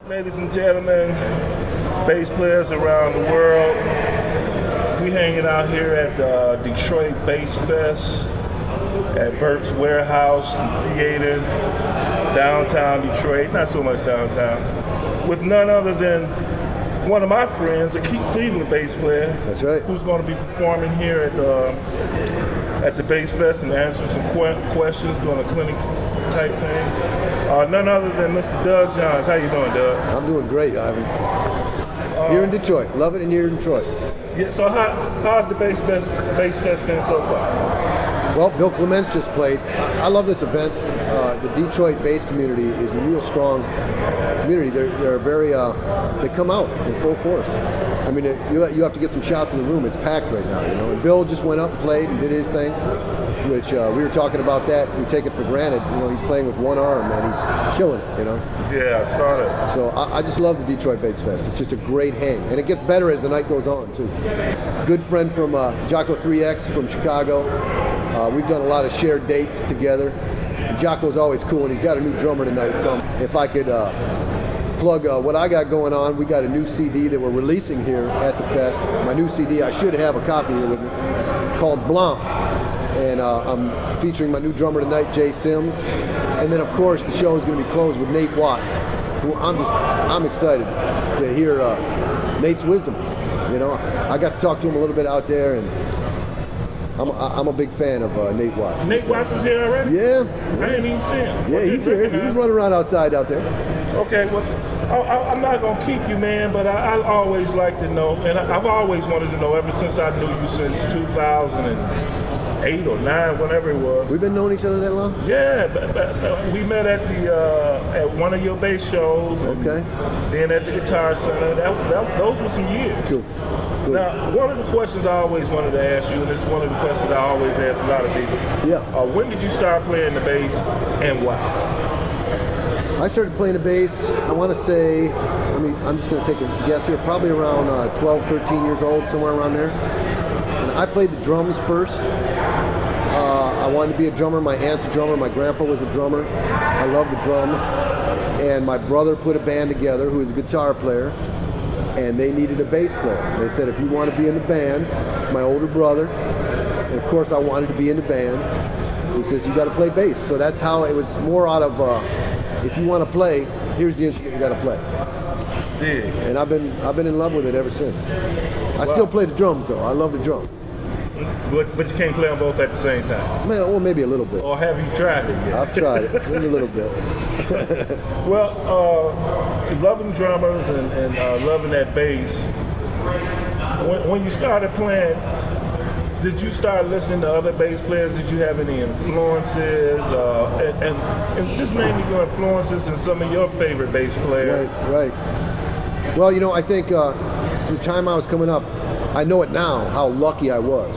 Ladies and gentlemen, bass players around the world, we hanging out here at the Detroit Bass Fest at BERTS Warehouse Theater, downtown Detroit, not so much downtown, with none other than one of my friends, a Cleveland bass player. That's right. Who's going to be performing here at the Bass Fest and answering some questions, doing a clinic type thing. None other than Mr. Doug Johns. How you doing, Doug? I'm doing great, Ivan. Here in Detroit. Love it, and here in Detroit. Yeah. So how's the Bass Fest been so far? Well, Bill Clements just played. I love this event. The Detroit bass community is a real strong community. They're very. They come out in full force. I mean, you have to get some shots in the room. It's packed right now, you know. And Bill just went up, played, and did his thing. Which we were talking about that. We take it for granted. You know, he's playing with one arm and he's killing it. You know. Yeah, I saw that. So I just love the Detroit Bass Fest. It's just a great hang, and it gets better as the night goes on too. Good friend from JAUQO 3X from Chicago. We've done a lot of shared dates together. And JAUQO's always cool, and he's got a new drummer tonight. So if I could plug what I got going on, we got a new CD that we're releasing here at the fest. My new CD, I should have a copy here with me, called Blomp. And I'm featuring my new drummer tonight, Jay Sims. And then of course the show is going to be closed with Nate Watts, who I'm excited to hear Nate's wisdom. You know, I got to talk to him a little bit out there, and I'm a big fan of Nate Watts. Nate Watts is here already? Yeah. I didn't even see him. Yeah, he's here. He's running around outside out there. Okay, well, I'm not going to keep you, man, but I always like to know, and I've always wanted to know ever since I knew you since 2008 or 9, whenever it was. We've been knowing each other that long? Yeah, but we met at at one of your bass shows. Okay. Then at the Guitar Center. Those were some years. Cool. Now, one of the questions I always wanted to ask you, and it's one of the questions I always ask a lot of people. Yeah. When did you start playing the bass, and why? I started playing the bass, I want to say, I'm just going to take a guess here, probably around 12, 13 years old, somewhere around there. And I played the drums first. I wanted to be a drummer. My aunt's a drummer. My grandpa was a drummer. I love the drums. And my brother put a band together who is a guitar player, and they needed a bass player. They said, if you want to be in the band, my older brother, and of course I wanted to be in the band, he says, you got to play bass. So that's how it was, more out of, if you want to play, here's the instrument you got to play. Yeah. And I've been in love with it ever since. I still play the drums though. I love the drums. But you can't play them both at the same time? Man, well, maybe a little bit. Or have you tried it yet? I've tried it, maybe a little bit. Well, loving drummers and loving that bass, when you started playing, did you start listening to other bass players? Did you have any influences? And just name me your influences and some of your favorite bass players. Right. Well, you know, I think the time I was coming up, I know it now, how lucky I was,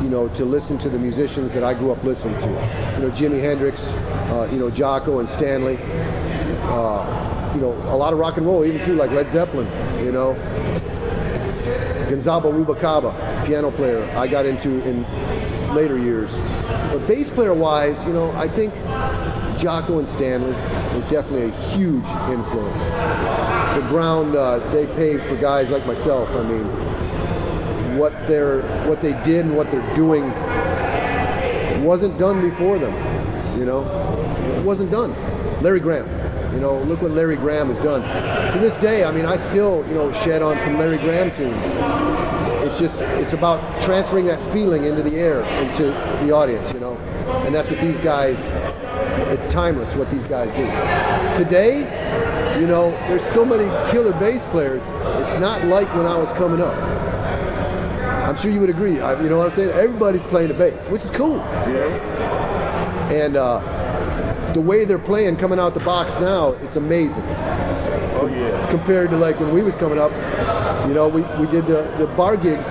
you know, to listen to the musicians that I grew up listening to. You know, Jimi Hendrix, you know, JAUQO and Stanley. You know, a lot of rock and roll, even too, like Led Zeppelin, you know. Gonzalo Rubalcaba, piano player, I got into in later years. But bass player wise, you know, I think JAUQO and Stanley were definitely a huge influence. The ground they paved for guys like myself, I mean, what they did and what they're doing wasn't done before them, you know. It wasn't done. Larry Graham, you know, look what Larry Graham has done. To this day, I mean, I still, you know, shed on some Larry Graham tunes. It's about transferring that feeling into the air, into the audience, you know. And that's what these guys, it's timeless what these guys do. Today, you know, there's so many killer bass players. It's not like when I was coming up. I'm sure you would agree. You know what I'm saying? Everybody's playing the bass, which is cool, you know. And the way they're playing coming out the box now, it's amazing. Oh yeah. Compared to like when we was coming up, you know, we did the bar gigs,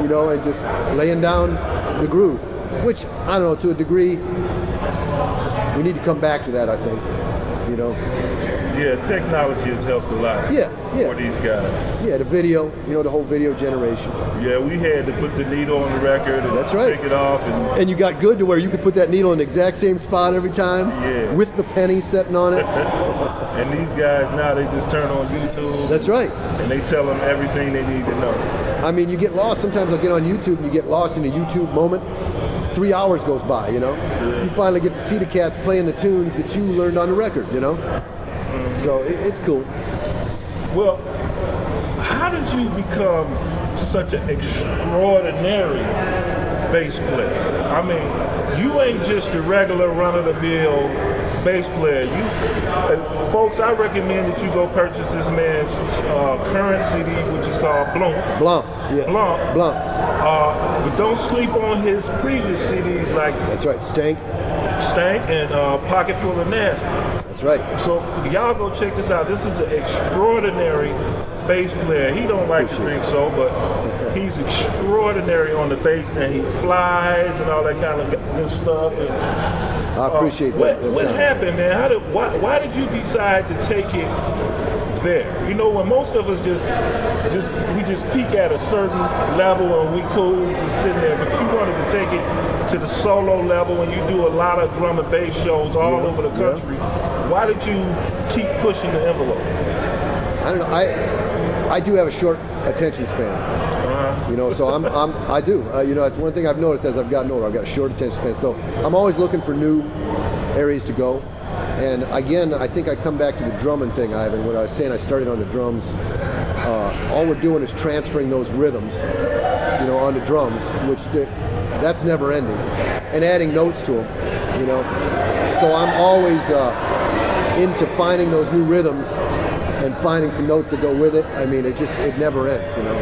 you know, and just laying down the groove, which I don't know, to a degree, we need to come back to that, I think, you know. Yeah, technology has helped a lot. Yeah. for these guys. Yeah, the video, you know, the whole video generation. Yeah, we had to put the needle on the record and That's right. take it off. And you got good to where you could put that needle in the exact same spot every time. Yeah. With the penny sitting on it. And these guys now, they just turn on YouTube. That's right. And they tell them everything they need to know. I mean, you get lost. Sometimes I'll get on YouTube and you get lost in a YouTube moment. 3 hours goes by, you know. Yeah. You finally get to see the cats playing the tunes that you learned on the record, you know. So it's cool. Well, how did you become such an extraordinary bass player? I mean, you ain't just a regular run-of-the-mill bass player. Folks, I recommend that you go purchase this man's current CD, which is called Blanc. Yeah. Blanc. But don't sleep on his previous CDs like That's right. Stank. and Pocket Full of Nasty. That's right. So y'all go check this out. This is an extraordinary bass player. He don't like to think so, but he's extraordinary on the bass, and he flies and all that kind of good stuff. And, I appreciate that. What happened, man? Why did you decide to take it there? You know, when most of us we just peak at a certain level and we cool just sitting there, but you wanted to take it to the solo level, and you do a lot of drum and bass shows all over the country. Why did you keep pushing the envelope? I don't know. I do have a short attention span. You know, so I do. You know, it's one thing I've noticed as I've gotten older. I've got a short attention span, so I'm always looking for new areas to go. And again, I think I come back to the drumming thing, Ivan. When I was saying I started on the drums, all we're doing is transferring those rhythms, you know, onto drums, that's never ending, and adding notes to them, you know. So I'm always into finding those new rhythms and finding some notes that go with it. I mean, it never ends, you know.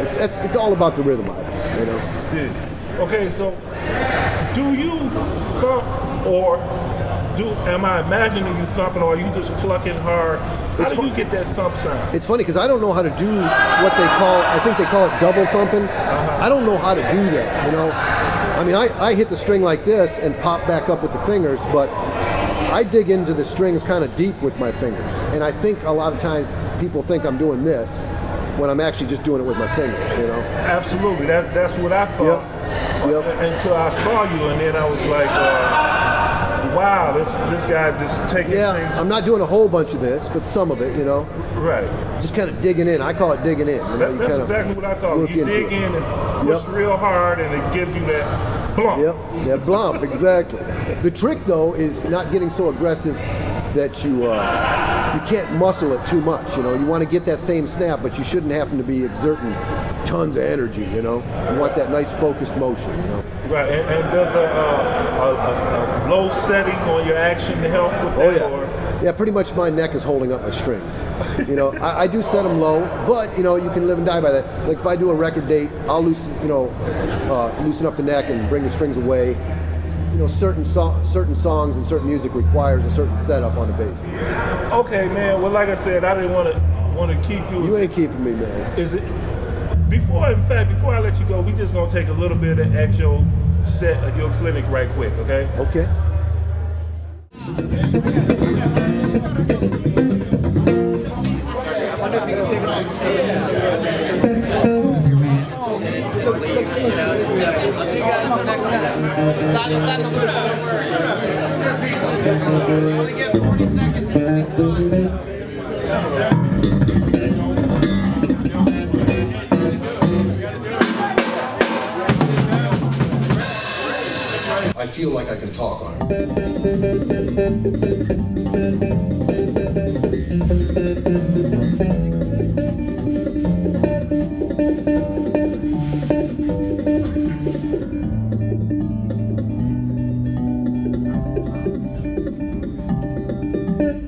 It's all about the rhythm, Ivan, you know. Dude. Okay, so do you thump or am I imagining you thumping, or are you just plucking hard? How do you get that thump sound? It's funny because I don't know how to do what they call, I think they call it double thumping. I don't know how to do that, you know. I mean, I hit the string like this and pop back up with the fingers, but I dig into the strings kind of deep with my fingers. And I think a lot of times people think I'm doing this when I'm actually just doing it with my fingers, you know. Absolutely, that's what I thought. Yep. Until I saw you, and then I was like, wow, this guy just taking things. I'm not doing a whole bunch of this, but some of it, you know. Right. Just kind of digging in. I call it digging in. You know, That's exactly what I call it. You dig in and push real hard, and it gives you that blump. Yep, that blump, exactly. The trick, though, is not getting so aggressive that you can't muscle it too much. You know, you want to get that same snap, but you shouldn't happen to be exerting tons of energy. You know, you want that nice focused motion. You know. Right, and does a low setting on your action to help with that? Oh yeah, yeah. Pretty much my neck is holding up my strings. You know, I do set them low, but you know, you can live and die by that. Like if I do a record date, I'll loosen up the neck and bring the strings away. You know, certain songs and certain music requires a certain setup on the bass. Okay, man. Well, like I said, I didn't want to keep you. You ain't keeping me, man. Is it? Before I let you go, we just gonna take a little bit at your set at your clinic right quick, okay? Okay. Only get 40 seconds. I feel like I can talk on it.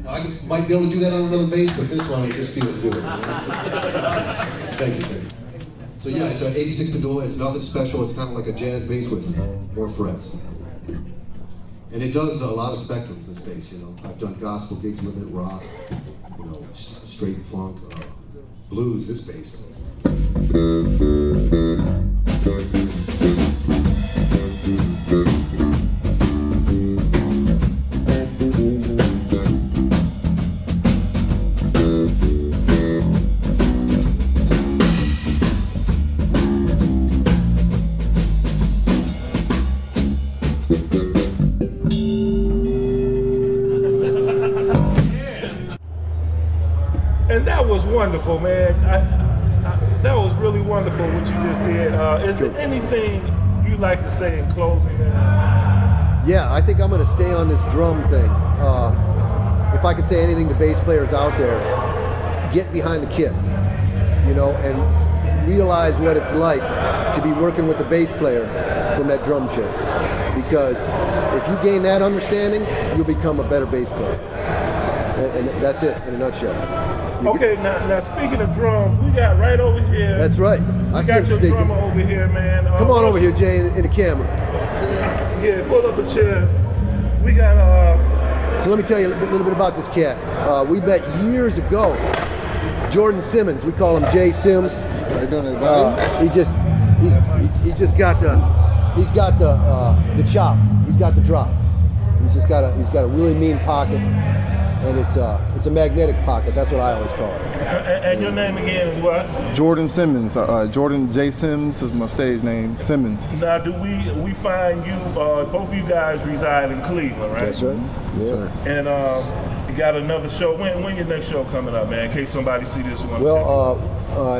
I might be able to do that on another bass, but this one it just feels good. Thank you, Teddy. So yeah, it's an 86 pedal. It's nothing special. It's kind of like a jazz bass with more frets. And it does a lot of spectrums, this bass, you know. I've done gospel gigs with it, rock, you know, straight funk, blues, this bass. wonderful, man. That was really wonderful what you just did. Is there anything you'd like to say in closing, man? Yeah, I think I'm going to stay on this drum thing. If I could say anything to bass players out there, get behind the kit, you know, and realize what it's like to be working with the bass player from that drum chair. Because if you gain that understanding, you'll become a better bass player. And that's it in a nutshell. Okay, now speaking of drums, we got right over here. That's right. I got your drummer over here, man. Come on over here, Jay, in the camera. Yeah, pull up a chair. We got So let me tell you a little bit about this cat. We met years ago. Jordan Simmons, we call him Jay Sims. How you doing, everybody? He just got the chop. He's got the drop. He's got a really mean pocket, and it's a magnetic pocket. That's what I always call it. And your name again is what? Jordan Simmons. Jordan J. Sims is my stage name. Simmons. Now, do we find you? Both of you guys reside in Cleveland, right? That's right. Yes, Yeah. sir. And you got another show. When your next show coming up, man? In case somebody see this one. Well,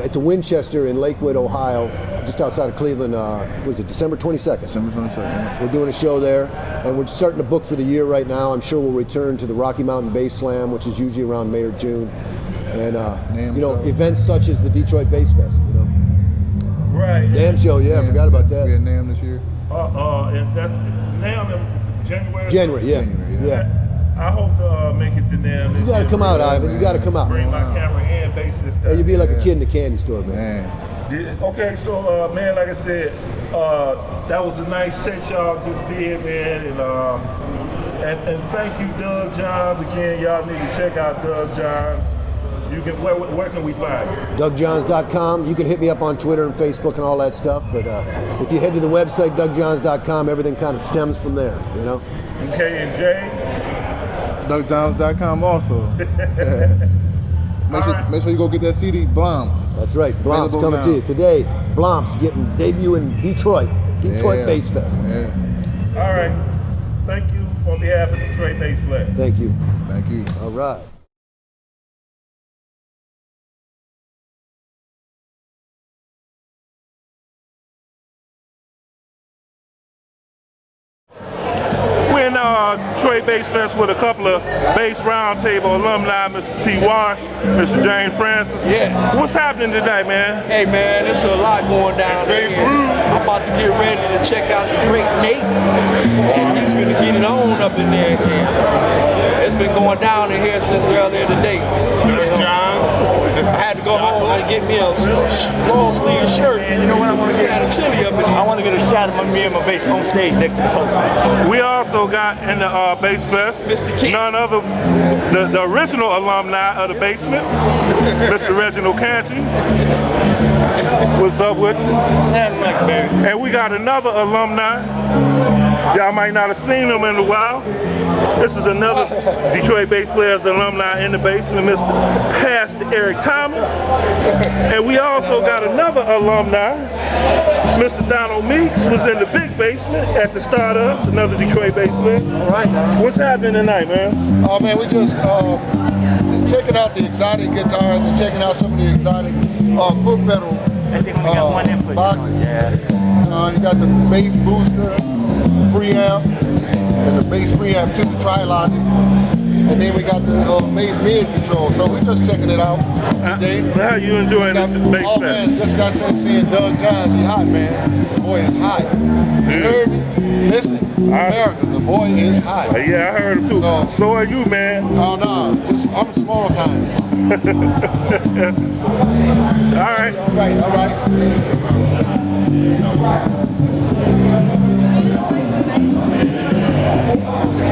at the Winchester in Lakewood, Ohio, just outside of Cleveland. Was it December 22nd? December 22nd. We're doing a show there, and we're starting to book for the year right now. I'm sure we'll return to the Rocky Mountain Bass Slam, which is usually around May or June, and you know, events such as the Detroit Bass Fest. You know, right. NAMM show. Yeah, I forgot about that. We had NAMM this year. And that's NAMM in January. January, yeah. January, Yeah. I hope to make it to NAMM. You gotta come out, Ivan. You gotta come out. Bring my camera and bass this time. Hey, you'd be like a kid in the candy store, man. Man. Okay, so man, like I said, that was a nice set y'all just did, man, and thank you, Doug Johns. Again, y'all need to check out Doug Johns. You can where can we find you? DougJohns.com. You can hit me up on Twitter and Facebook and all that stuff. But if you head to the website DougJohns.com, everything kind of stems from there. You know. Okay, and Jay. DougJohns.com also. Make sure you go get that CD, Blom. That's right. Blom's Available coming now. to you today. Blom's getting debut in Detroit Yeah. Bass Fest. Yeah. All right. Thank you on behalf of Detroit Bass Players. Thank you. Thank you. All right. We're in Detroit Bass Fest with a couple of Bass Roundtable alumni, Mr. T. Wash, Mr. James Francis. Yeah. What's happening tonight, man? Hey man, there's a lot going down here. I'm about to get ready to check out the great Nate. And he's gonna get it on up in there again. It's been going down in here since earlier today. I had to go home and get me a long sleeve shirt. You know what I want to get? It's kind of chilly up in here. I want to get a shot of me and my bass on stage next to the post. We also got in the Bass Fest Mr. King. none other the original alumni of the basement, Mr. Reginald Canty. What's up with you? And we got another alumni. Y'all might not have seen him in a while. This is another Detroit Bass Players alumni in the basement, Mr. Pastor Eric Thomas. And we also got another alumni, Mr. Donald Meeks, was in the big basement at the Stardust, another Detroit Bass Player. All right. What's happening tonight, man? Oh man, we just checking out the exotic guitars and checking out some of the exotic foot pedal boxes. You got the bass booster preamp. There's a bass preamp to the Trilogic, and then we got the bass mid control. So we're just checking it out today. How you enjoying this bass Oh fest? man, just got there seeing Doug Johns. He hot, man. The boy is hot. You heard me? Listen, America, the boy is hot. Yeah, I heard him too. So are you, man. Oh no, just I'm small time. All right. All right, all right.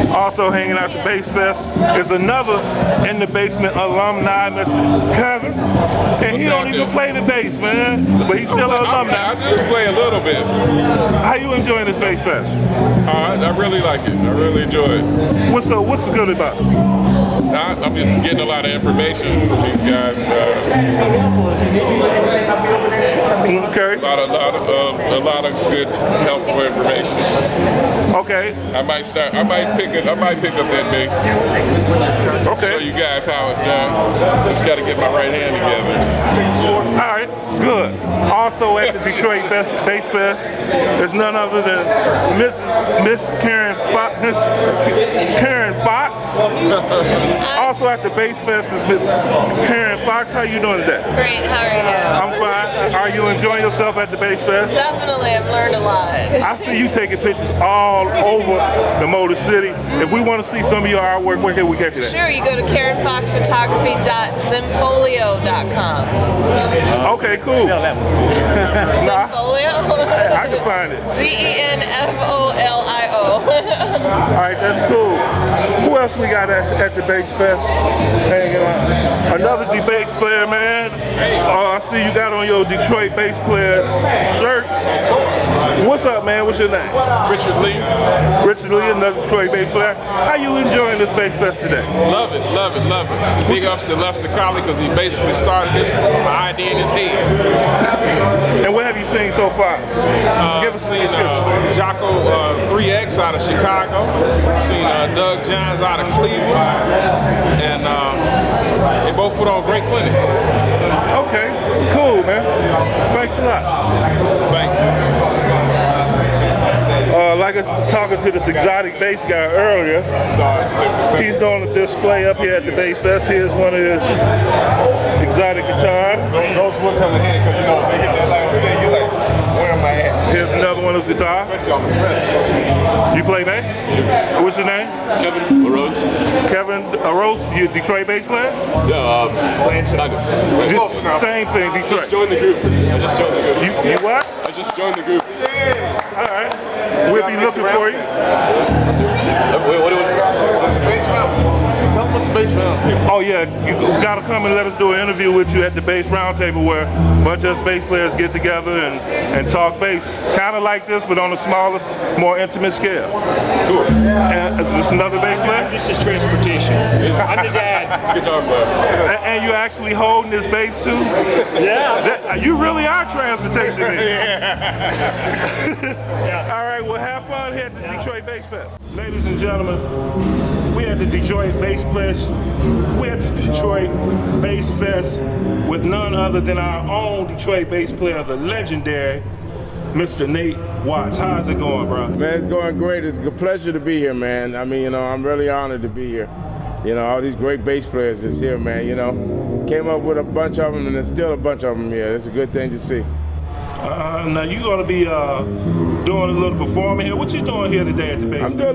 Also hanging out the Bass Fest is another in the basement alumni, Mr. Kevin. And he don't even play the bass, man. But he's still an alumni. I do play a little bit. How you enjoying this Bass Fest? I really like it. I really enjoy it. What's so good about it? I'm just getting a lot of information from these guys. A lot of good, helpful information. Okay. I might pick up that bass. Okay. Show you guys how it's done. Just got to get my right hand together. All right, good. Also at the Detroit Bass Fest, there's none other than Miss Karen Fox. Also at the Bass Fest is Miss Karen Fox. How you doing today? Great, how are you? I'm fine. Are you enjoying yourself at the Bass Fest? Definitely, I've learned a lot. I see you taking pictures all over the Motor City. If we want to see some of your artwork, where can we get you that? Sure, you go to KarenFoxPhotography.zenfolio.com. Okay, cool. Zenfolio? I can find it. ZENFOLIO. Alright, that's cool. Who else we got at the Bass Fest? Hanging out. Another bass player, man. I see you got on your Detroit bass player shirt. What's up, man? What's your name? Richard Lee. Richard Lee, another Detroit bass player. How you enjoying this Bass Fest today? Love it. Big ups to Lester Colley because he basically started this idea in his head. And what have you seen so far? Give us seen JAUQO 3X out of Chicago. Seen Doug Johns out of Cleveland. And they both put on great clinics. Okay, cool, man. Thanks a lot. Thanks. Like I was talking to this exotic bass guy earlier, he's doing a display up here at the Bass Fest. Here's one of his exotic guitars. Those will come in handy because, you know, they hit that last thing, you're like, where am I at? Here's another one of his guitars. You play bass? What's your name? Kevin LaRose. Kevin LaRose, you a Detroit bass player? Same thing, Detroit. I just joined the group. You what? I just joined the group. All right. We'll be looking for you. Wait, what was it? Oh yeah, you gotta come and let us do an interview with you at the Bass Roundtable where a bunch of us bass players get together and talk bass. Kind of like this, but on a smaller, more intimate scale. Cool. And is this another bass player? This is transportation. I'm the dad. Guitar player. And you actually holding this bass too? Yeah. You really are transportation. Yeah. All right, well have fun here at the Detroit Bass Fest. Ladies and gentlemen, we at the Detroit Bass Fest. We're at the Detroit Bass Fest with none other than our own Detroit bass player, the legendary Mr. Nate Watts. How's it going, bro? Man, it's going great. It's a pleasure to be here, man. I mean, you know, I'm really honored to be here. You know, all these great bass players that's here, man, you know. Came up with a bunch of them, and there's still a bunch of them here. It's a good thing to see. Now you're gonna be doing a little performing here. What you doing here today at the Bass? I'm doing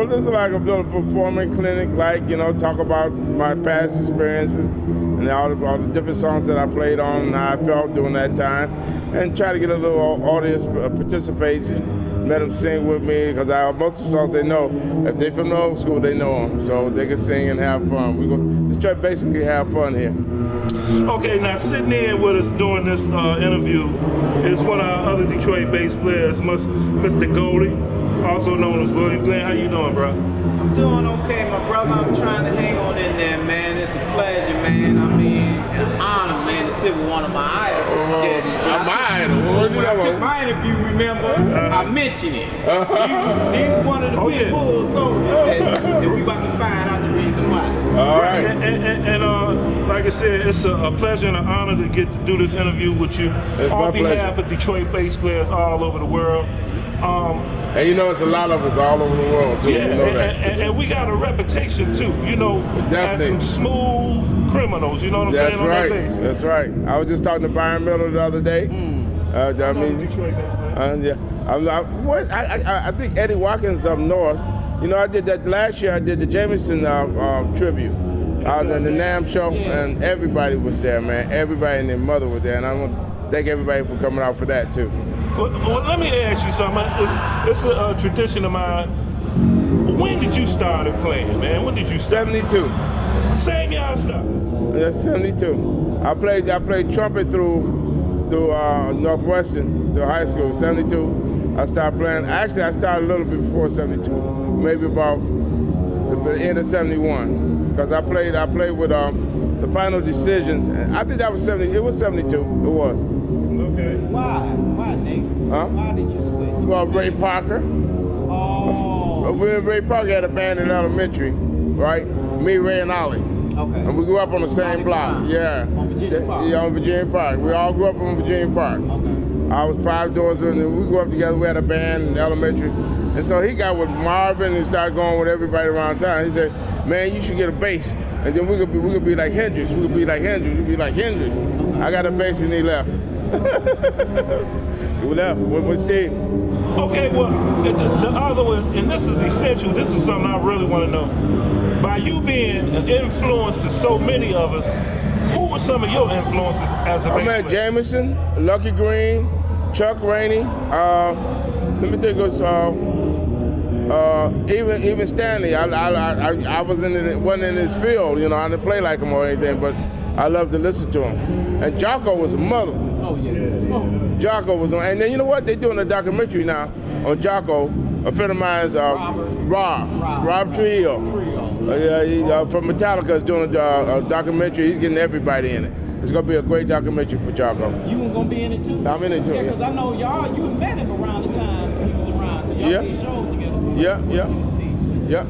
this is like a little performing clinic, like, you know, talk about my past experiences and all the different songs that I played on and how I felt during that time, and try to get a little audience participation. Let them sing with me, because most of the songs they know, if they're from the old school, they know them, so they can sing and have fun. We go just try to basically have fun here. Okay, now sitting in with us doing this interview is one of our other Detroit bass players, Mr. Goldie, also known as William Glenn. How you doing, bro? I'm doing okay, my brother. I'm trying to hang on in there, man. It's a pleasure, man. I mean, an honor, man, to sit with one of my idols. My idol? When I took my interview, remember, I mentioned it. These one of the big bull soldiers that we about to find out the reason why. All right. And like I said, it's a pleasure and an honor to get to do this interview with you on behalf of Detroit bass players all over the world. And you know, it's a lot of us all over the world, too. Yeah, you know that. And we got a reputation, too, you know, as some smooth criminals, you know what I'm saying? Right. On that bass. That's right. I was just talking to Byron Miller the other day. I mean, Detroit bass player. I think Eddie Watkins up north. You know, I did that last year. I did the Jameson tribute. I was in the NAMM show, and everybody was there, man. Everybody and their mother was there, and I want to thank everybody for coming out for that, too. Well, let me ask you something. It's a tradition of mine. When did you start playing, man? When did you start? 72. Same year I started. That's 72. I played trumpet through Northwestern, through high school. 72. I started playing. Actually, I started a little bit before 72, maybe about the end of 71, because I played with the Final Decisions. I think that was 70. It was 72. It was. Okay. Okay. Why? Why, Nate? Huh? Why did you switch? Well, Ray Parker. Oh. We and Ray Parker had a band in elementary, right? Me, Ray, and Ollie. Okay. And we grew up on the same block. Yeah. On Virginia Park. Yeah, on Virginia Park. We all grew up on Virginia Park. Okay. I was 5 doors in, and we grew up together. We had a band in elementary. And so he got with Marvin and started going with everybody around town. He said, man, you should get a bass. And then we could be like Hendrix. We could be like Hendrix. We'd be like Hendrix. I got a bass and he left. He left with Steve. Okay, well, the other one, and this is essential, this is something I really want to know. By you being an influence to so many of us, who were some of your influences as a bass player? I met Jameson, Lucky Green, Chuck Rainey, let me think of even Stanley. I wasn't in his field, you know, I didn't play like him or anything, but I loved to listen to him. And JAUQO was a mother. Oh, yeah. JAUQO was on, and then you know what? They're doing a documentary now on JAUQO. A friend of mine is Rob Trujillo. From Metallica is doing a documentary. He's getting everybody in it. It's gonna be a great documentary for JAUQO. You gonna be in it too? I'm in it too. Yeah, because I know you met him around the time he was around. Cause y'all did shows together. Yeah.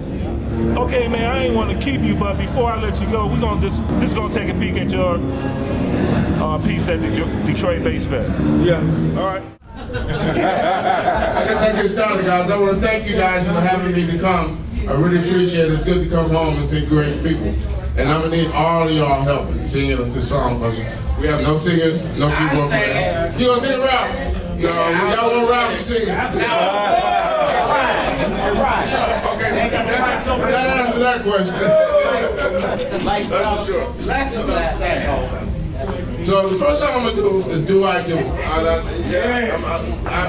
Okay, man, I ain't want to keep you, but before I let you go, we're gonna just gonna take a peek at your piece at the Detroit Bass Fest. Yeah. All right. I guess I get started, guys. I want to thank you guys for having me to come. I really appreciate it. It's good to come home and see great people. And I'm gonna need all of y'all help in singing us this song because we have no singers, no people up there. You gonna sing it, Ralph? No, y'all want Ralph to sing it? Okay, that answer that question. That's sure. So the first song I'm gonna do is "Do I Do." I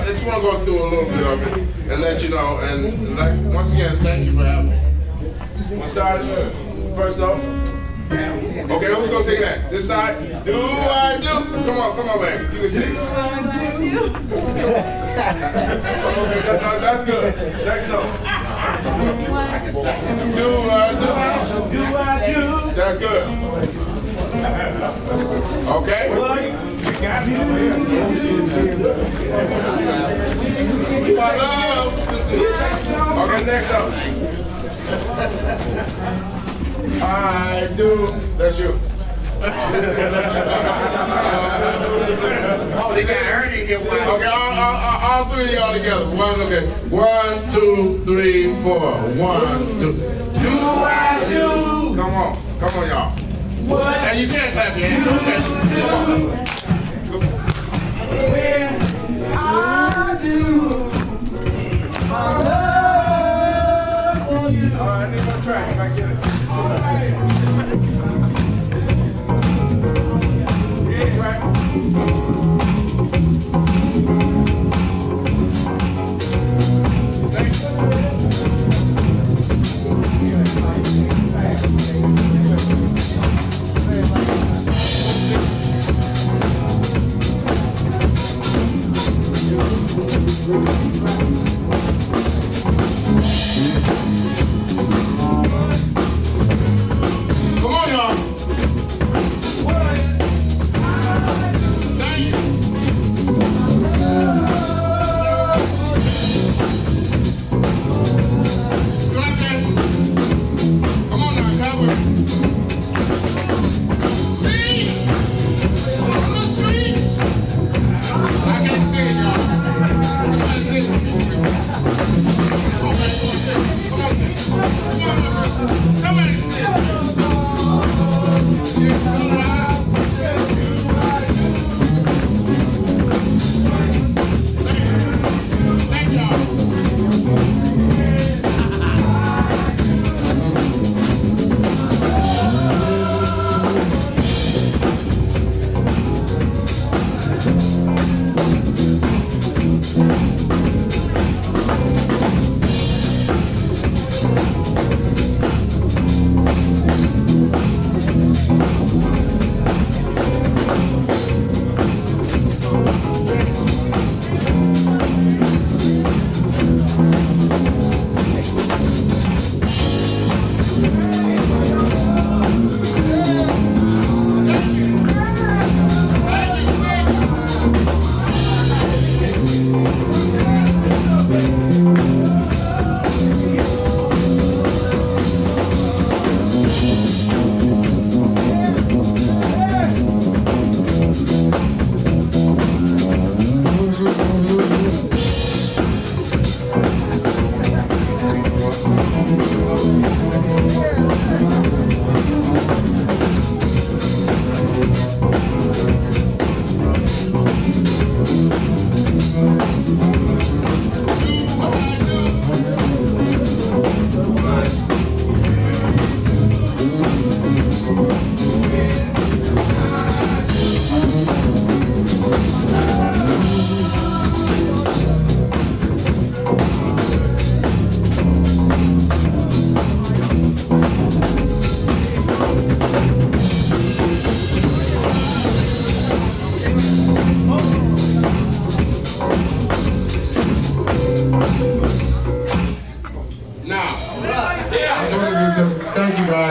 just want to go through a little bit of it and let you know. And once again, thank you for having me. We'll start first off. Okay, who's gonna sing that? This side. Do I do? Come on, man. You can sing. Okay, that's good. Next note. Do I do? Do I do? That's good. Okay. I love to see. Okay, next up. I do. That's you. Oh, they got Ernie here. Okay, all 3 of y'all together. 1, 2, 3, 4. 1, 2. Do I do? Come on, y'all. What? And you can't clap your hands. Okay. When I do, I love for you. All right, I need one track if I get it. Yeah, track. Come on, y'all. Thank you. Clap that. Come on now, cover. See? On the streets. I can't sing, y'all. Somebody sing for me.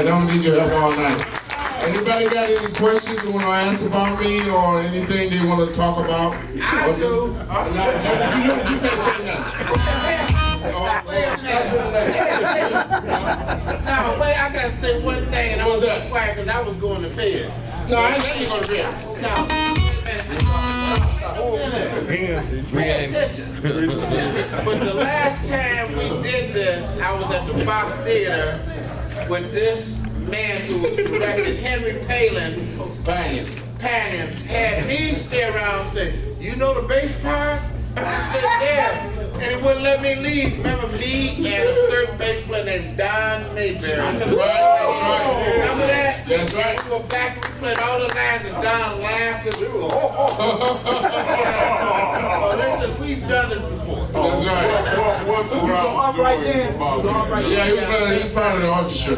guys. I'm gonna need your help all night. Anybody got any questions they want to ask about me or anything they want to talk about? I do. You can't say nothing. Wait a minute. Now, wait, I gotta say one thing, and I was quiet because I was going to bed. No, I ain't letting you go to bed. Now, pay attention. But the last time we did this, I was at the Fox Theater with this man who was directed, Henry Panion, had me stay around and say, you know the bass parts? I said, yeah. And he wouldn't let me leave. Remember me and a certain bass player named Don Mayberry. Right. Remember that? That's right. We were back and we played all the lines and Don laughed and we were, So listen, we've done this before. That's right. Yeah, he was part of the orchestra.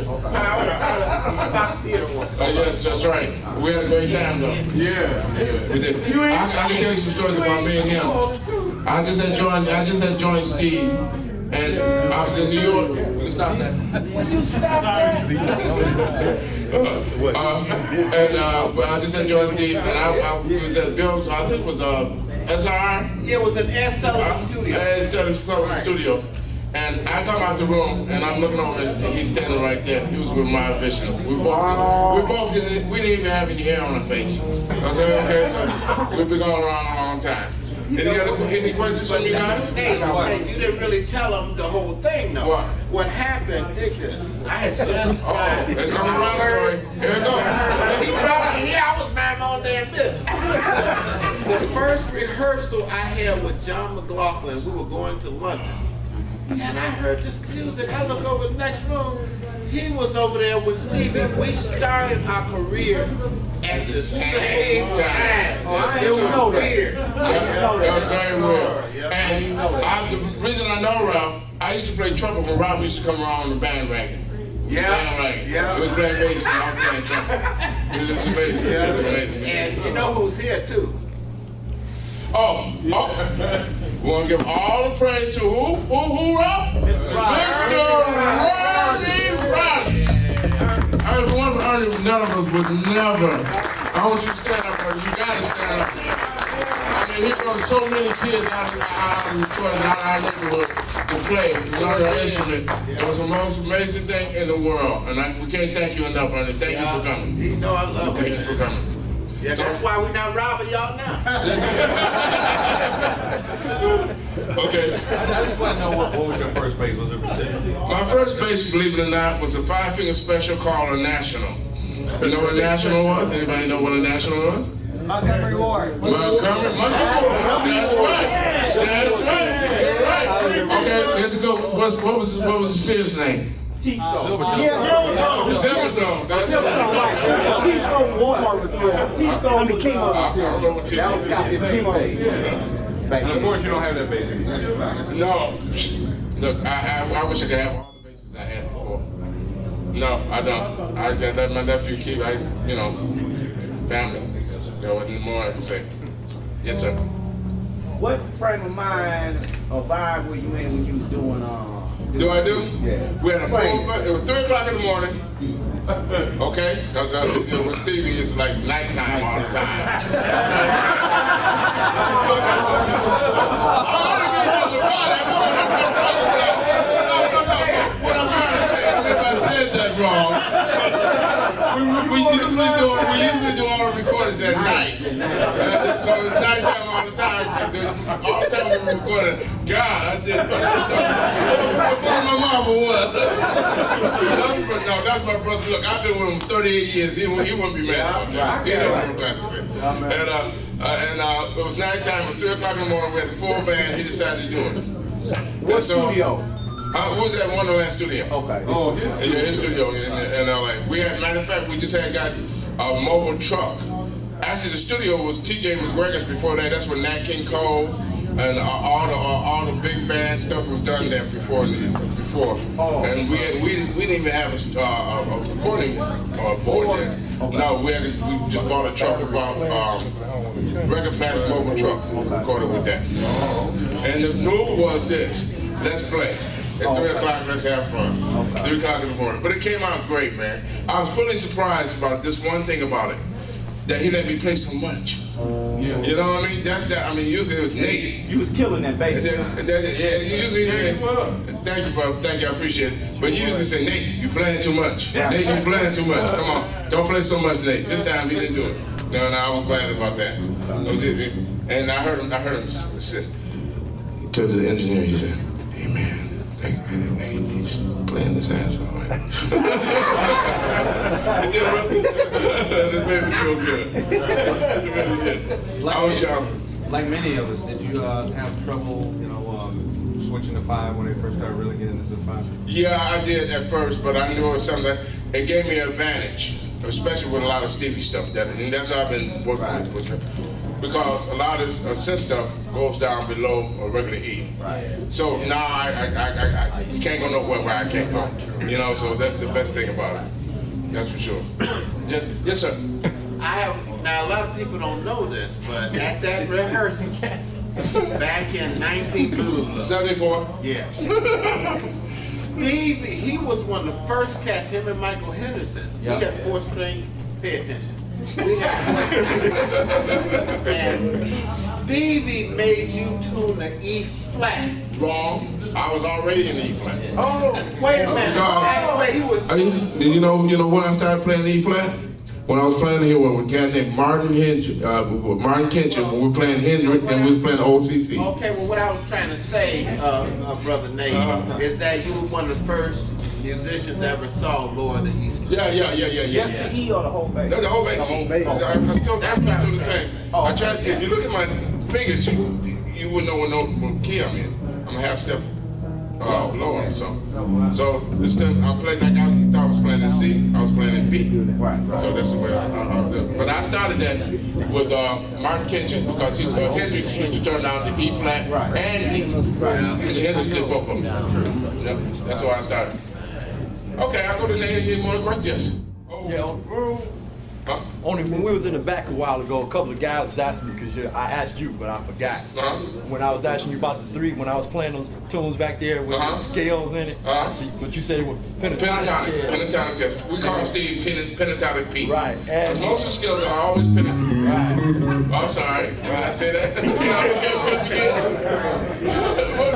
Fox Theater one. Yes, that's right. We had a great time though. Yeah. We did. I can tell you some stories about me and him. I just had joined Steve, and I was in New York. Will you stop that? Will you stop that? But I just had joined Steve, and I was at Bill's. I think it was SR. Yeah, it was an S. Sullivan studio. Sullivan studio. And I come out the room, and I'm looking over, and he's standing right there. He was with my vision. We didn't even have any hair on our face. I said, okay, so we've been going around a long time. Any questions from you guys? Hey, you didn't really tell them the whole thing, though. What happened, dig this. I had just got... Let's come around story. Here we go. He brought me here, I was my own damn business. The first rehearsal I had with John McLaughlin, we were going to London. And I heard this music. I look over the next room. He was over there with Stevie. We started our careers at the same time. It was weird. That was very weird. And the reason I know Ralph, I used to play trumpet when Ralph used to come around on the bandwagon. Yeah. It was playing bass and I was playing trumpet. It was amazing. It was amazing. And you know who's here too? We want to give all the praise to who, Ralph? Mr. Ronnie Rodgers. I was one of Ernie, none of us would never. I want you to stand up, brother. You got to stand up. I mean, he brought so many kids out of our neighborhood to play, to learn their instrument. It was the most amazing thing in the world. And we can't thank you enough, Ernie. Thank you for coming. You know I love Thank you for coming. Yeah, that's why we're not robbing y'all now. Okay. I just want to know what was your first bass? Was it Brazilian? My first bass, believe it or not, was a 5-finger special called a National. You know what a National was? Anybody know what a National was? Montgomery Ward. Montgomery Ward. That's right. That's right. Okay, here's a go. What was the Sears name? Silvertone. That's right. T-Stone Walmart was terrible. T-Stone became That was copy of And of course you don't have that bass anymore. No. Look, I wish I could have all the basses I had before. No, I don't. I let my nephew keep, family. There wasn't more I can say. Yes, sir. What frame of mind or vibe were you in when you was doing Do I do? Yeah. We had it was 3 o'clock in the morning. Okay? Because with Stevie, it's like nighttime all the time. What I'm trying to say, if I said that wrong, we usually do all the recordings at night. So it's nighttime all the time. All the time we recorded. God, I did my mama was. No, that's my brother. Look, I've been with him 38 years. He wouldn't be mad about that. He knows what I'm trying to say. And it was nighttime. It was 3 o'clock in the morning. We had the full band. He decided to do it. What studio? What was that Wonderland studio? Okay. His studio in LA. Matter of fact, we just had got a mobile truck. Actually, the studio was T.J. McGregor's before that. That's when Nat King Cole and all the big band stuff was done there before. And we didn't even have a recording board then. No, we just bought a truck. We bought record plant mobile truck. We recorded with that. And the move was this: let's play. At 3 o'clock, let's have fun. 3 o'clock in the morning. But it came out great, man. I was really surprised about this one thing about it, that he let me play so much. Yeah. You know what I mean? I mean, usually it was Nate. You was killing that bass. Usually you say, thank you, brother, thank you, I appreciate it. But you usually say, Nate, you playing too much. Nate, you playing too much. Come on, don't play so much, Nate. This time he didn't do it. No, I was glad about that. And I heard him say, to the engineer, he said, hey man, thank you, Nate, he's playing this ass all right. This made me feel good. I was young. Like many of us, did you have trouble, switching to 5 when they first started really getting into the 5? Yeah, I did at first, but I knew it was something that it gave me an advantage, especially with a lot of Stevie stuff. And that's how I've been working with him. Because a lot of synth stuff goes down below a regular E. Right. So now I you can't go nowhere where I can't go. So that's the best thing about it. That's for sure. Yes, sir. Now a lot of people don't know this, but at that rehearsal, back in 1974. Yeah. Steve, he was one of the first cats, him and Michael Henderson. He had 4-string, pay attention. We had 4-string. And Stevie made you tune the E flat. Wrong. I was already in the E flat. Oh, wait a minute. He was. You know when I started playing the E flat? When I was playing here with a guy named Martin Kinchen, when we were playing Hendrick and we were playing OCC. Okay, well what I was trying to say, Brother Nate, is that you were one of the first musicians I ever saw lower the E string. Yeah. Just the E or the whole bass? No, the whole bass. The whole bass. I still do the same. I tried. If you look at my fingers, you wouldn't know what key I'm in. I'm a half step below him, so this time I played like I thought I was playing in C, I was playing in B. Right. So that's the way I do it. But I started that with Martin Kinchen because Hendrix used to turn down the E flat and Hendrix did both of them. Yep. That's why I started. Okay, I'll go to Nate and get more questions. Yeah, only when we was in the back a while ago, a couple of guys was asking me because I asked you, but I forgot. When I was asking you about the 3, when I was playing those tunes back there with the scales in it, I see what you say with pentatonic. Pentatonic. We call Steve pentatonic P. Right. And most of the scales are always pentatonic. Right. Oh, I'm sorry. Did I say that?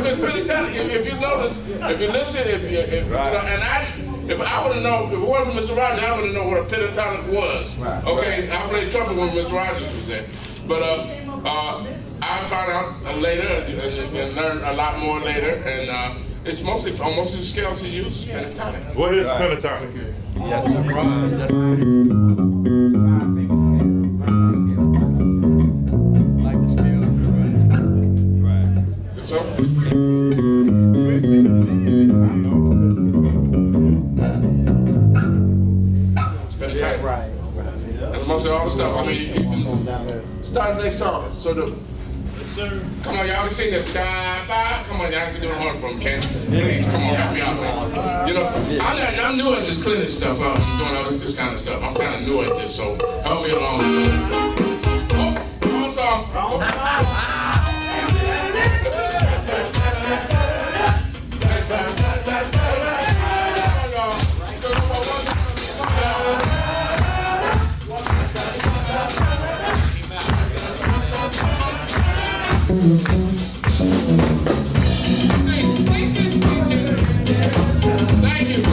Pentatonic. If you notice, if you listen, if I would have known, if it wasn't Mr. Rogers, I would have known what a pentatonic was. Right. Okay, I played trumpet when Mr. Rogers was there. But I found out later and learned a lot more later, and it's mostly the scales he uses pentatonic. What is pentatonic? Yes, sir. Like the scales. Right. So? Right. And mostly all the stuff. I mean, you can start the next song. So yes, sir. Come on, y'all can sing this. Come on, y'all can do one from can't you? Please, come on, help me out, man. I'm new at this clinic stuff. Doing all this kind of stuff. I'm kind of new at this, so help me along. Wrong song. Thank you.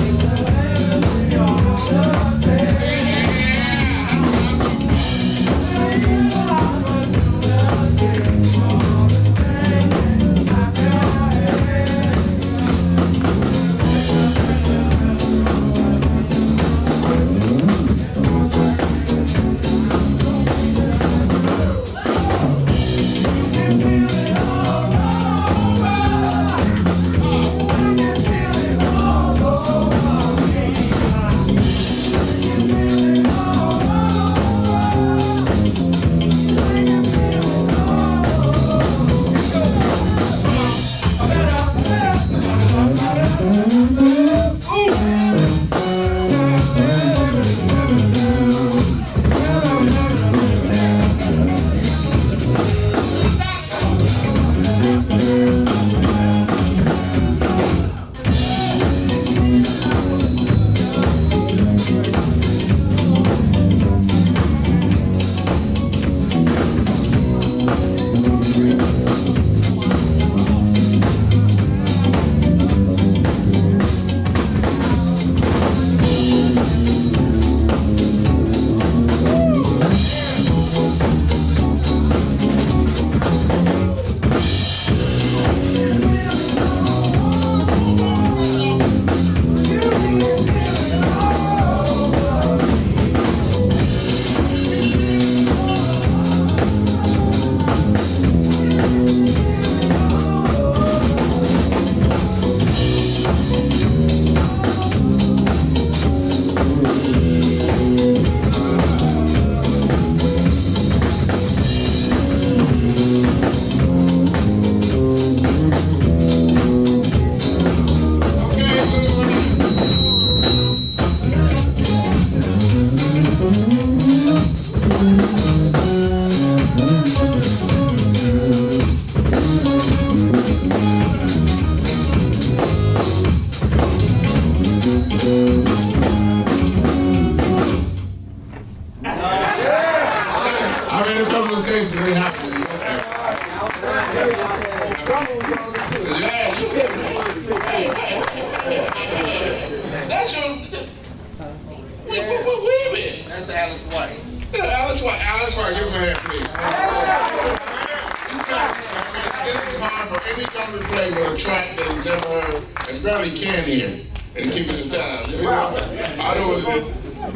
rap that he's never heard and barely can hear and keep it in time. You know? I know what it is.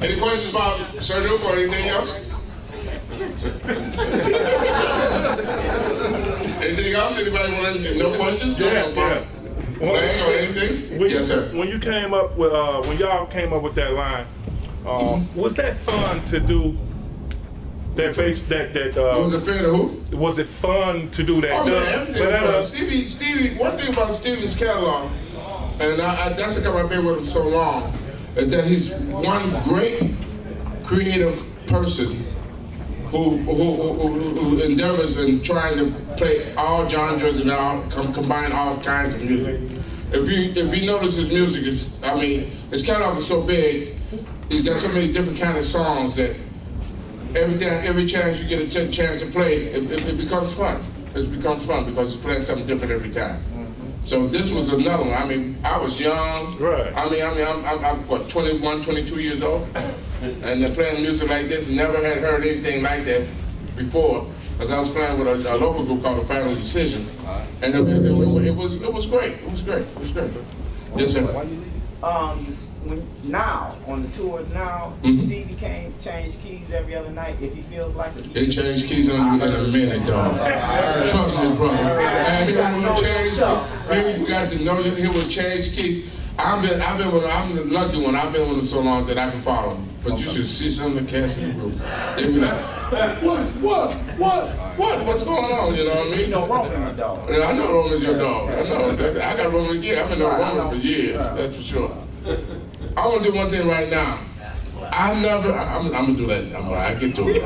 Any questions about Sir Duke or anything else? Anything else? Anybody want to? No questions? Yeah. Playing or anything? Yes, sir. When you came up with, when y'all came up with that line, was that fun to do? That face, was it fair to who? Was it fun to do that? Oh man, everything was fun. Stevie. One thing about Stevie's catalog, and that's because I've been with him so long, is that he's one great creative person who endeavors in trying to play all genres and combine all kinds of music. If you notice his music, his catalog is so big. He's got so many different kind of songs that every chance you get a chance to play, it becomes fun. It becomes fun because he's playing something different every time. So this was another one. I was young. Right. I'm what, 21, 22 years old, and playing music like this. Never had heard anything like that before, because I was playing with a local group called the Final Decision, and it was great. It was great. Yes, sir. Now on the tours now, Stevie change keys every other night if he feels like it. He changed keys on you in a minute, dog. Trust me, brother. And he will change. You got to know he will change keys. I'm the lucky one. I've been with him so long that I can follow him. But you should see some of the cats in the group. They be like, what's going on? You know what I mean? You know Roman, dog. Yeah, I know Roman's your dog. I got Roman again. I've been knowing Roman for years. That's for sure. I want to do one thing right now. I'm gonna do that. I get to it.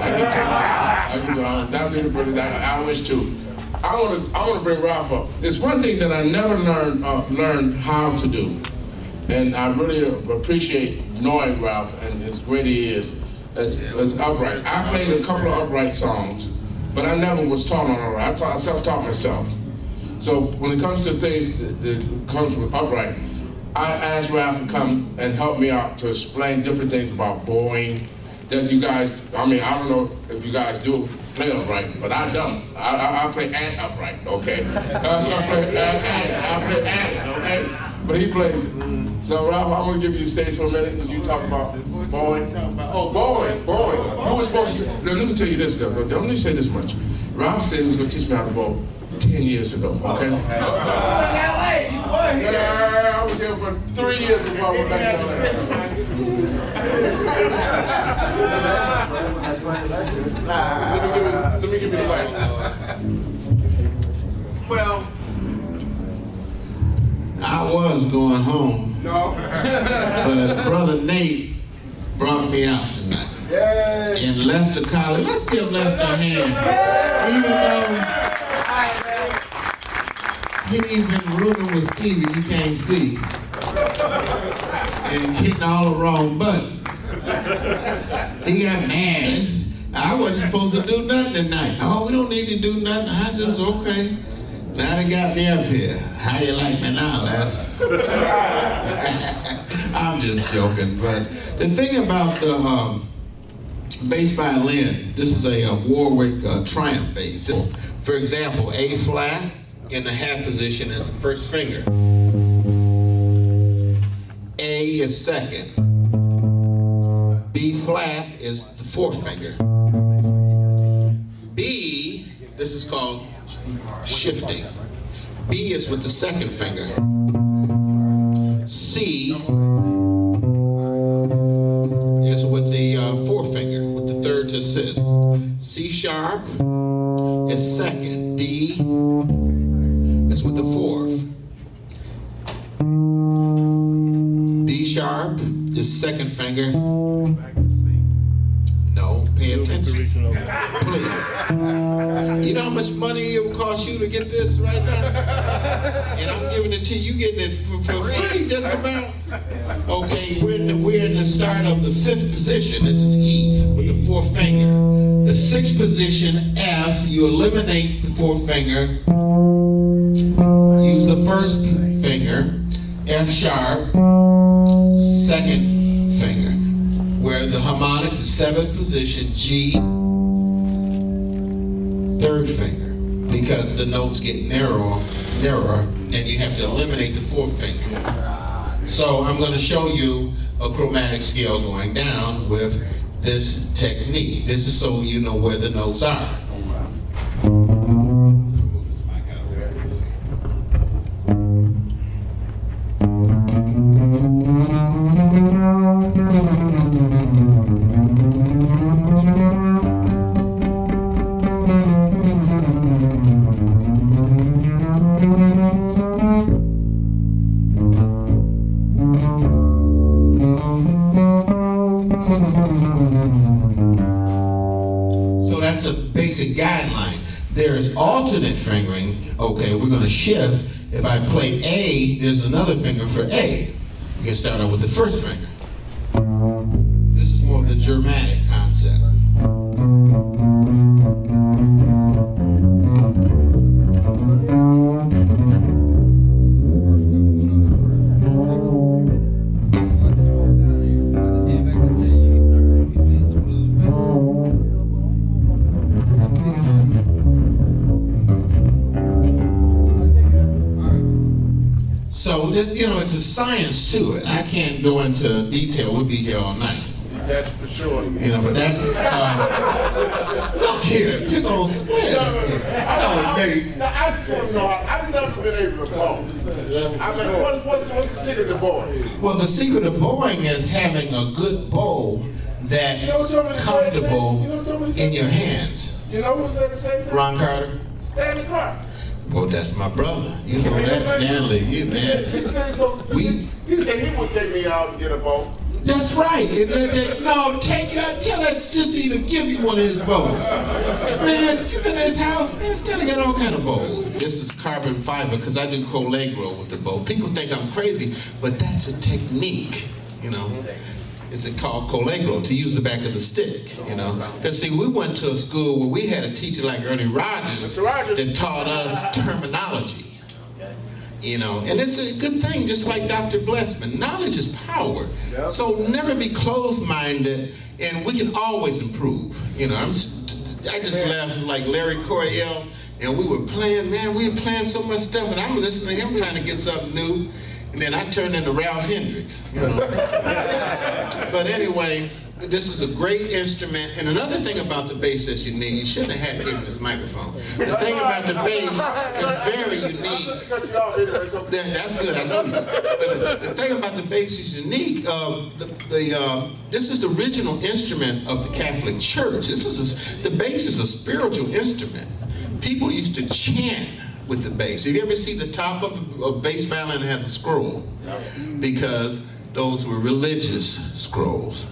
I wish to. I want to bring Ralph up. It's one thing that I never learned how to do, and I really appreciate knowing Ralph and as great he is as upright. I played a couple of upright songs, but I never was taught on upright. I self-taught myself. So when it comes to things that comes with upright, I asked Ralph to come and help me out to explain different things about bowing that you guys, I don't know if you guys do play upright, but I don't. I play ant upright, okay? I play ant, okay? But he plays it. So Ralph, I'm gonna give you the stage for a minute and you talk about bowing. Bowing. You were supposed to, now, let me tell you this though, let me say this much. Ralph said he was gonna teach me how to bowl 10 years ago, okay? Yeah, I was here for 3 years before I went back to LA. Let me give you the mic. Well, I was going home. No. But Brother Nate brought me out tonight. In Lester College. Let's give Lester a hand. Even though he's been rooming with Stevie, you can't see. And hitting all the wrong buttons. He got mad. I wasn't supposed to do nothing tonight. Oh, we don't need to do nothing. I just, okay. Now they got me up here. How you like me now, Les? I'm just joking, but the thing about the bass violin, this is a Warwick Triumph bass. For example, A flat in the half position is the first finger. A is second. B flat is the fourth finger. B, this is called shifting. B is with the second finger. C is with the fourth finger, with the third to assist. C sharp is second. D is with the fourth. D sharp is second finger. No, pay attention. Please. You know how much money it will cost you to get this right now? And I'm giving it to you, getting it for free just about. Okay, we're in the start of the fifth position. This is E with the fourth finger. The sixth position, F, you eliminate the fourth finger. Use the first finger, F sharp, second finger. Where the harmonic, the seventh position, G, third finger, because the notes get narrower and you have to eliminate the fourth finger. So I'm going to show you a chromatic scale going down with this technique. This is so you know where the notes are. That's a basic guideline. There's alternate fingering. Okay, we're going to shift. If I play A, there's another finger for A. You can start out with the first finger. This is more of the Germanic concept. So, you know, it's a science to it. I can't go into detail. We'll be here all night. That's for sure. You know, but that's, look here, pick on square. No, Nate. Now, I just want to know, I've never been able to bow. I mean, what's the secret to bowing? Well, the secret of bowing is having a good bow that's comfortable in your hands. You know who said the same thing? Ron Carter? Stanley Clark. Well, that's my brother. You know that, Stanley. You, man. He said he would take me out and get a bow. That's right. No, tell that sissy to give you one of his bows. Man, you been in his house, man, Stanley got all kind of bows. This is carbon fiber because I do colegro with the bow. People think I'm crazy, but that's a technique, you know. It's called colegro, to use the back of the stick, you know. Because see, we went to a school where we had a teacher like Ernie Rogers that taught us terminology, you know. And it's a good thing, just like Dr. Blessman. Knowledge is power. So never be closed-minded, and we can always improve. You know, I just left like Larry Coryell, and we were playing, man, we were playing so much stuff, and I'm listening to him trying to get something new. And then I turned into Ralph Hendricks, you know. But anyway, this is a great instrument. And another thing about the bass that's unique, you shouldn't have had me with this microphone. The thing about the bass is very unique. That's good, I know you. But the thing about the bass is unique. This is the original instrument of the Catholic Church. The bass is a spiritual instrument. People used to chant with the bass. If you ever see the top of a bass violin has a scroll, because those were religious scrolls.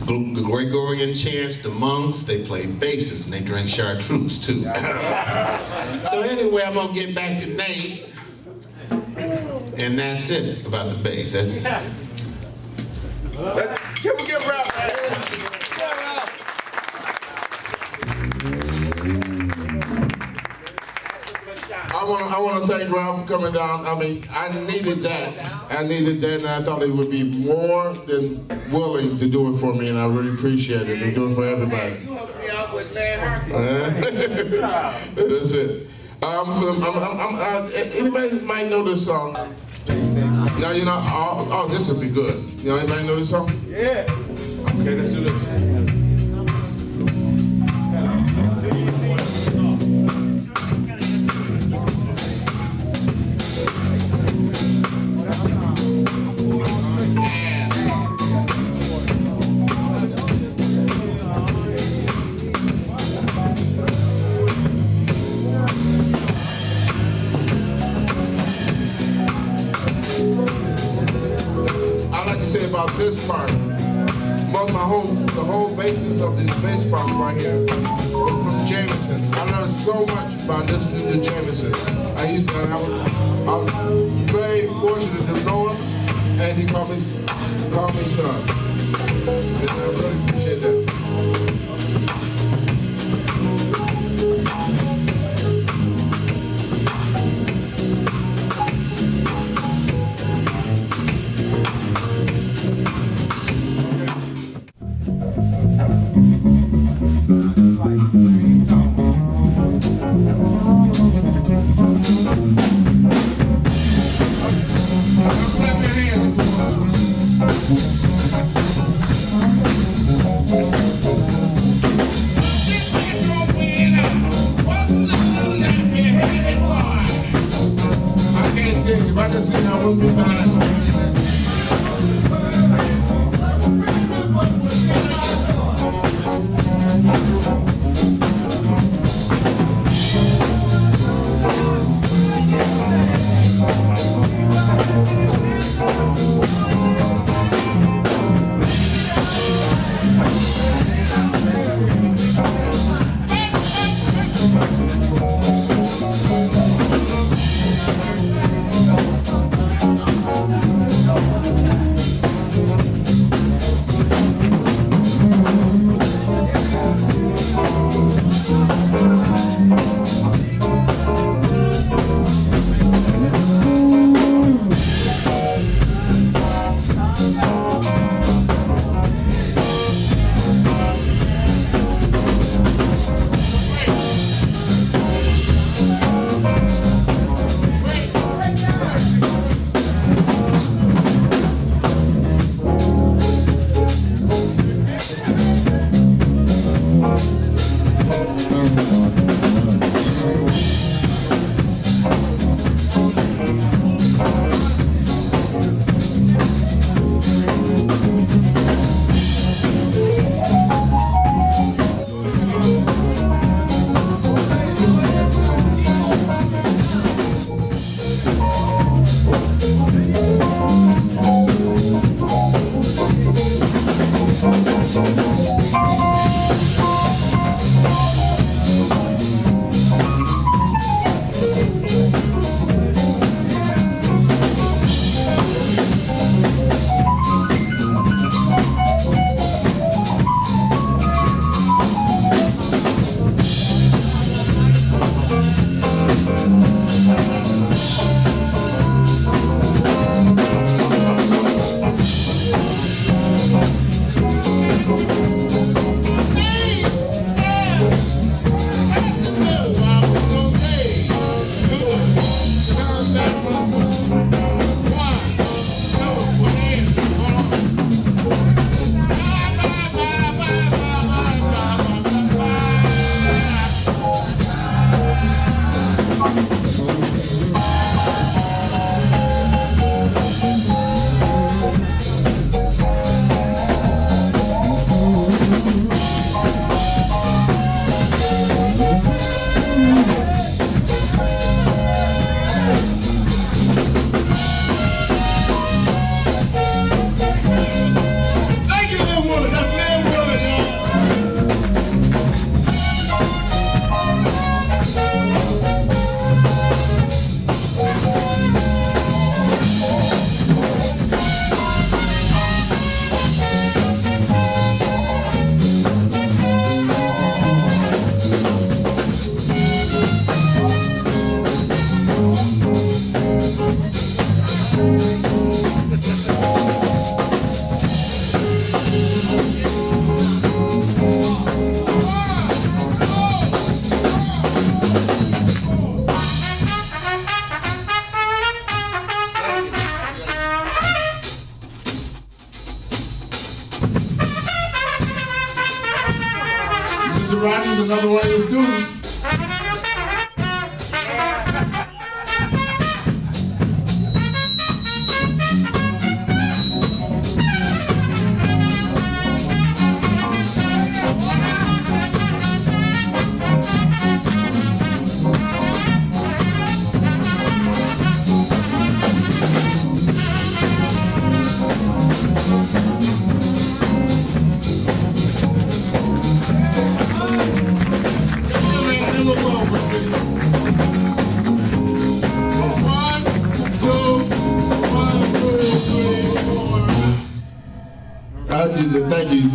The Gregorian chants, the monks, they played basses and they drank chartreuse too. So anyway, I'm gonna get back to Nate, and that's it about the bass. Can we get Ralph? I want to thank Ralph for coming down. I mean, I needed that, and I thought he would be more than willing to do it for me, and I really appreciate it. And do it for everybody. You hooked me up with Larry That's it. Anybody might know this song? Now, you know, oh, this would be good. You know, anybody know this song? Yeah. Okay, let's do this. About this part, the whole basis of this bass part right here was from Jameson. I learned so much by listening to Jameson. I was very fortunate to know him, and he called me son. And I really appreciate that. Mr. Rogers, another one of your students.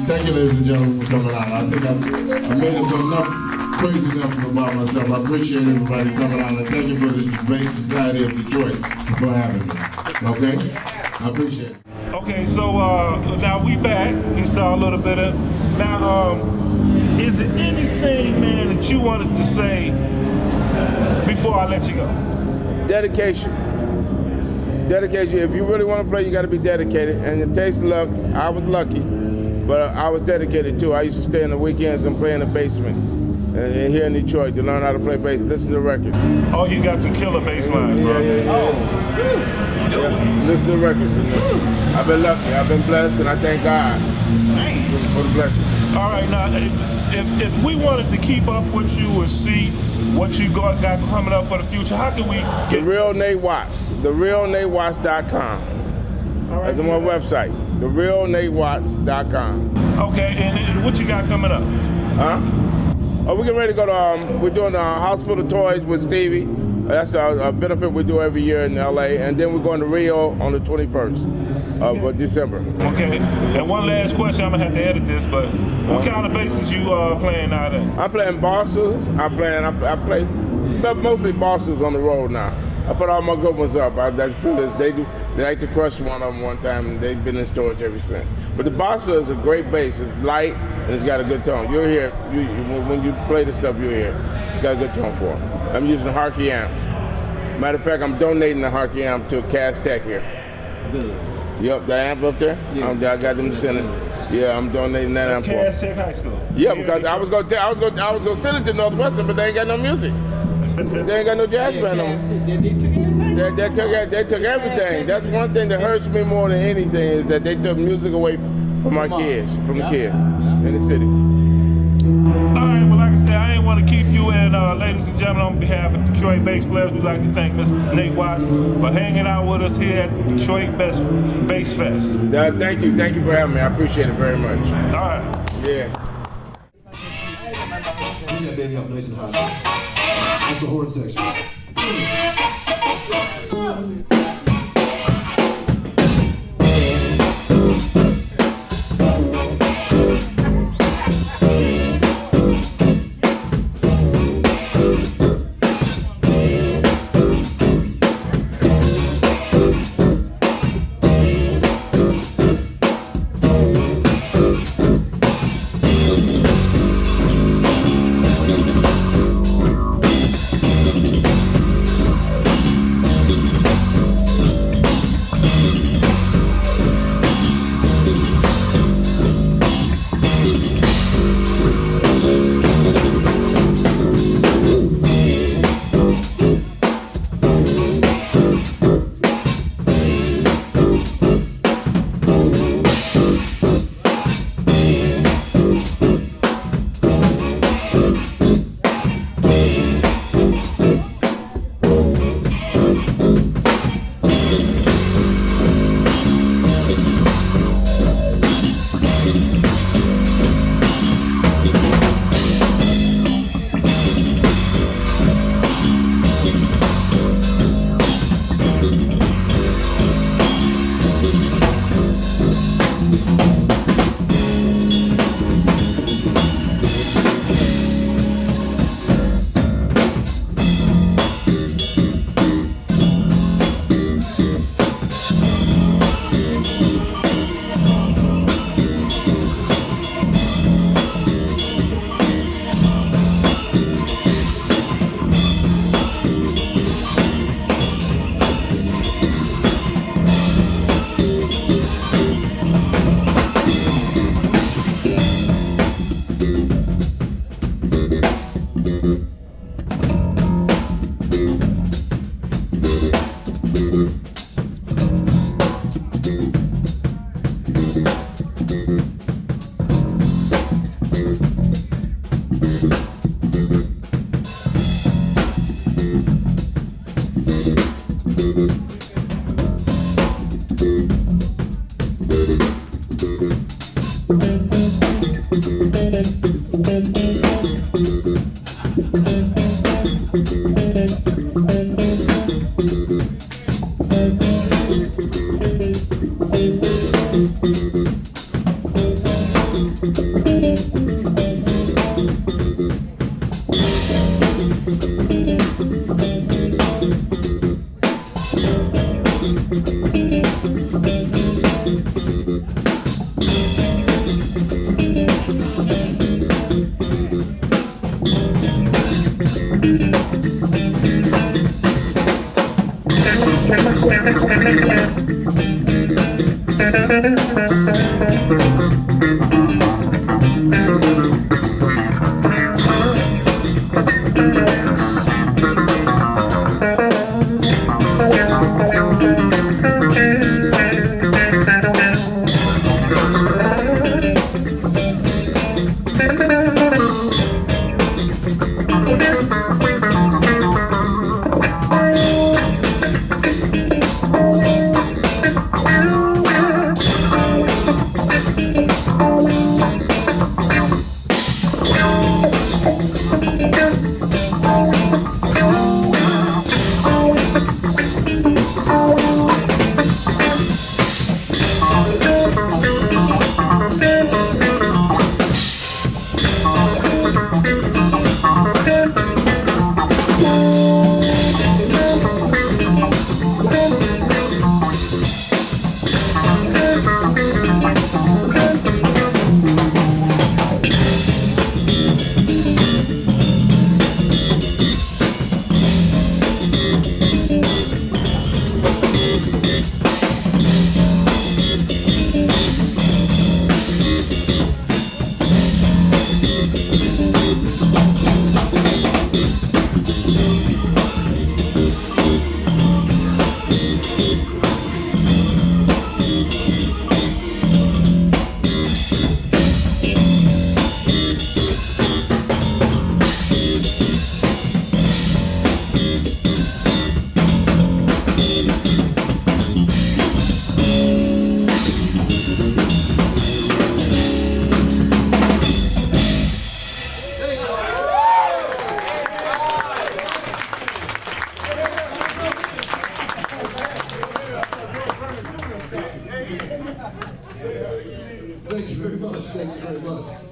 Thank you, ladies and gentlemen, for coming out. I think I made up enough crazy enough about myself. I appreciate everybody coming out, and thank you for the Bass Society of Detroit for having me. Okay? I appreciate it. Okay, so now we back. We saw a little bit of. Now, is there anything, man, that you wanted to say before I let you go? Dedication. Dedication. If you really want to play, you got to be dedicated. And it takes luck. I was lucky, but I was dedicated too. I used to stay in the weekends and play in the basement. here in Detroit to learn how to play bass. Listen to the records. Oh, you got some killer bass lines, bro. Yeah. Listen to the records. I've been lucky. I've been blessed, and I thank God for the blessing. All right, now, if we wanted to keep up with you or see what you got coming up for the future, how can we get... The Real Nate Watts. TheRealNateWatts.com. All right, that's on my website. TheRealNateWatts.com. Okay, and what you got coming up? Huh? Oh, we're getting ready to go to, we're doing a House Full of Toys with Stevie. That's a benefit we do every year in LA. And then we're going to Rio on the 21st of December. Okay, and one last question, I'm gonna have to edit this, but what kind of basses you playing out there? I'm playing bosses. I play mostly bosses on the road now. I put all my good ones up. They like to crush one of them one time, and they've been in storage ever since. But the Bossa is a great bass. It's light, and it's got a good tone. You'll hear, when you play the stuff, you'll hear. It's got a good tone for it. I'm using Harkey amps. Matter of fact, I'm donating the Harkey amp to Cass Tech here. Good. Yep, the amp up there? Yeah. I got them sending. Yeah, I'm donating that amp. That's Cass Tech High School. Yeah, because I was gonna send it to Northwestern, but they ain't got no music. They ain't got no jazz band no more. They took everything. That's one thing that hurts me more than anything is that they took music away from my kids, from the kids in the city. All right, well, like I said, I ain't want to keep you. And ladies and gentlemen, on behalf of Detroit bass players, we'd like to thank Mr. Nate Watts for hanging out with us here at the Detroit Bass Fest. Thank you for having me. I appreciate it very much. All right. Yeah. Baby up nice and hot. That's the horn section. Thank you. Thank you very much. Thank you very much.